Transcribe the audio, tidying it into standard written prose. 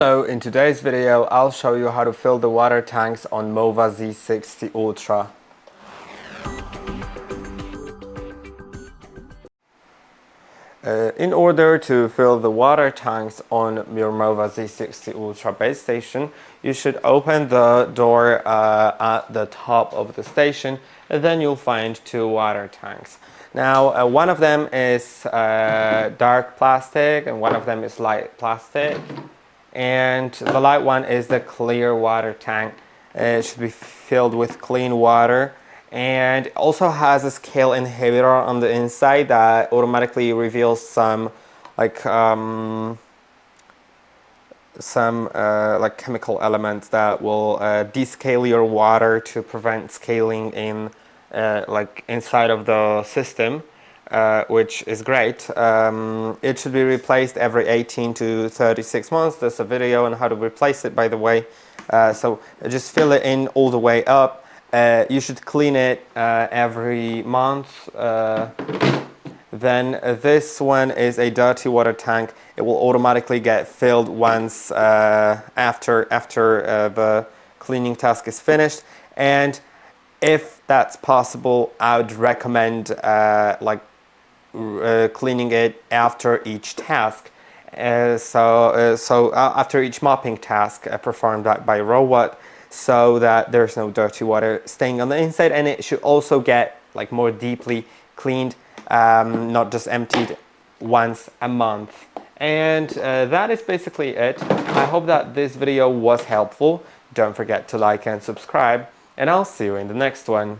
So in today's video, I'll show you how to fill the water tanks on MOVA Z60 Ultra. In order to fill the water tanks on your MOVA Z60 Ultra base station, you should open the door at the top of the station, and then you'll find two water tanks. Now, one of them is dark plastic and one of them is light plastic. And the light one is the clear water tank. It should be filled with clean water, and it also has a scale inhibitor on the inside that automatically reveals some chemical elements that will descale your water to prevent scaling in inside of the system. Which is great. It should be replaced every 18 to 36 months. There's a video on how to replace it, by the way. So just fill it in all the way up. You should clean it every month. Then this one is a dirty water tank. It will automatically get filled once after the cleaning task is finished. And if that's possible, I would recommend cleaning it after each task. So after each mopping task performed by robot, so that there's no dirty water staying on the inside, and it should also get more deeply cleaned, not just emptied once a month. And that is basically it. I hope that this video was helpful. Don't forget to like and subscribe, and I'll see you in the next one.